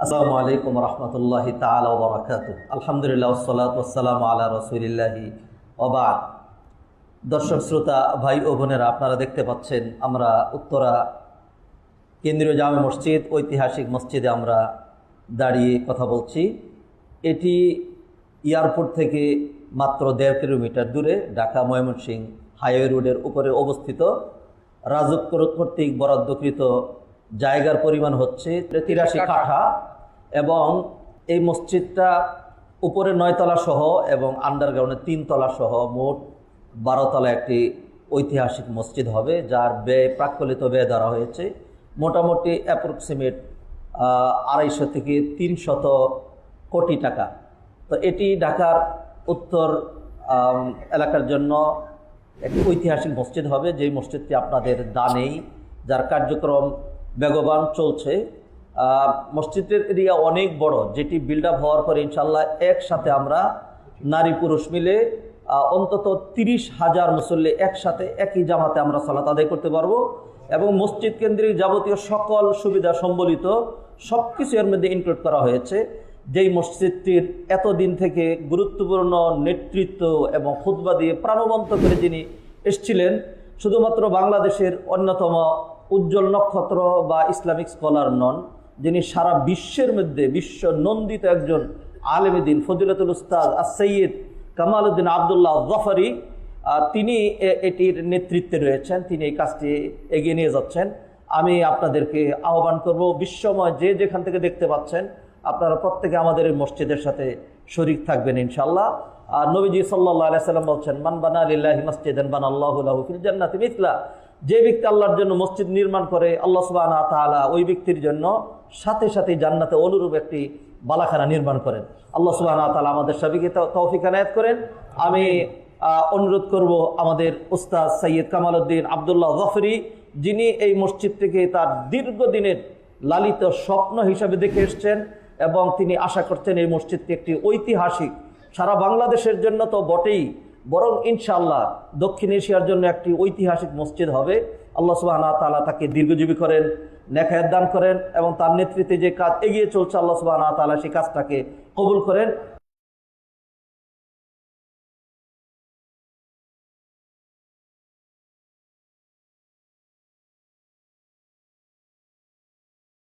আসসালামু আলাইকুম রহমতুল্লাহি তাআলা ওয়া বারাকাতুহু। আলহামদুলিল্লাহ ওয়াসসালাতু ওয়াসসালামু আলা রাসূলিল্লাহি ওয়া বা'দ। দর্শক শ্রোতা ভাই ও বোনেরা, আপনারা দেখতে পাচ্ছেন আমরা উত্তরা কেন্দ্রীয় জামে মসজিদ, ঐতিহাসিক মসজিদে আমরা দাঁড়িয়ে কথা বলছি। এটি এয়ারপোর্ট থেকে মাত্র 1.5 কিলোমিটার দূরে ঢাকা ময়মনসিংহ হাইওয়ে রোডের উপরে অবস্থিত। রাজউক কর্তৃক বরাদ্দকৃত জায়গার পরিমাণ হচ্ছে 83 কাঠা এবং এই মসজিদটা উপরে 9 তলা সহ এবং আন্ডারগ্রাউন্ডে 3 তলা সহ মোট 12 তলা একটি ঐতিহাসিক মসজিদ হবে, যার ব্যয় প্রাক্কলিত ব্যয় ধরা হয়েছে মোটামুটি অ্যাপ্রক্সিমেট 250 থেকে 300 কোটি টাকা। তো এটি ঢাকার উত্তর এলাকার জন্য একটি ঐতিহাসিক মসজিদ হবে, যেই মসজিদটি আপনাদের দানেই, যার কার্যক্রম বেগবান চলছে। মসজিদের এরিয়া অনেক বড়, যেটি বিল্ড আপ হওয়ার পরে ইনশাল্লাহ একসাথে আমরা নারী পুরুষ মিলে অন্তত 30,000 মুসল্লি একসাথে একই জামাতে আমরা সালাত আদায় করতে পারবো এবং মসজিদ কেন্দ্রিক যাবতীয় সকল সুবিধা সম্বলিত সব কিছু এর মধ্যে ইনক্লুড করা হয়েছে। যেই মসজিদটির এতদিন থেকে গুরুত্বপূর্ণ নেতৃত্ব এবং খুতবা দিয়ে প্রাণবন্ত করে যিনি এসেছিলেন, শুধুমাত্র বাংলাদেশের অন্যতম উজ্জ্বল নক্ষত্র বা ইসলামিক স্কলার নন, যিনি সারা বিশ্বের মধ্যে বিশ্ব নন্দিত একজন আলেমে দ্বীন ফজিলতুল উস্তাদ সৈয়দ কামাল উদ্দিন আবদুল্লাহ জাফরি, তিনি এটির নেতৃত্বে রয়েছেন, তিনি এই কাজটি এগিয়ে নিয়ে যাচ্ছেন। আমি আপনাদেরকে আহ্বান করব, বিশ্বময় যে যেখান থেকে দেখতে পাচ্ছেন, আপনারা প্রত্যেকে আমাদের এই মসজিদের সাথে শরীক থাকবেন ইনশাআল্লাহ। আর নবীজি সাল্লাল্লাহু আলাইহি সাল্লাম বলছেন, মান বানা লিল্লাহি মাসজিদান বানাল্লাহু লাহু ফিল জান্নাতি মিসলা। যে ব্যক্তি আল্লাহর জন্য মসজিদ নির্মাণ করে, আল্লাহ সুবহানাহু ওয়া তাআলা ওই ব্যক্তির জন্য সাথে সাথে জান্নাতে অনুরূপ একটি বালাখানা নির্মাণ করেন। আল্লাহ সুবহানাহু ওয়া তাআলা আমাদের সবাইকে তৌফিক এনায়েত করেন। আমি অনুরোধ করব আমাদের উস্তাদ সৈয়দ কামাল উদ্দিন আবদুল্লাহ জাফরি, যিনি এই মসজিদটিকে তার দীর্ঘদিনের লালিত স্বপ্ন হিসাবে দেখে এসছেন এবং তিনি আশা করছেন এই মসজিদটি একটি ঐতিহাসিক, সারা বাংলাদেশের জন্য তো বটেই, বরং ইনশাআল্লাহ দক্ষিণ এশিয়ার জন্য একটি ঐতিহাসিক মসজিদ হবে। আল্লাহ সুবহানাহু ওয়া তাআলা তাকে দীর্ঘজীবী করেন, নেখায়াত দান করেন এবং তার নেতৃত্বে যে কাজ এগিয়ে চলছে, আল্লাহ সুবহানাহু ওয়া তাআলা সেই কাজটাকে কবুল করেন।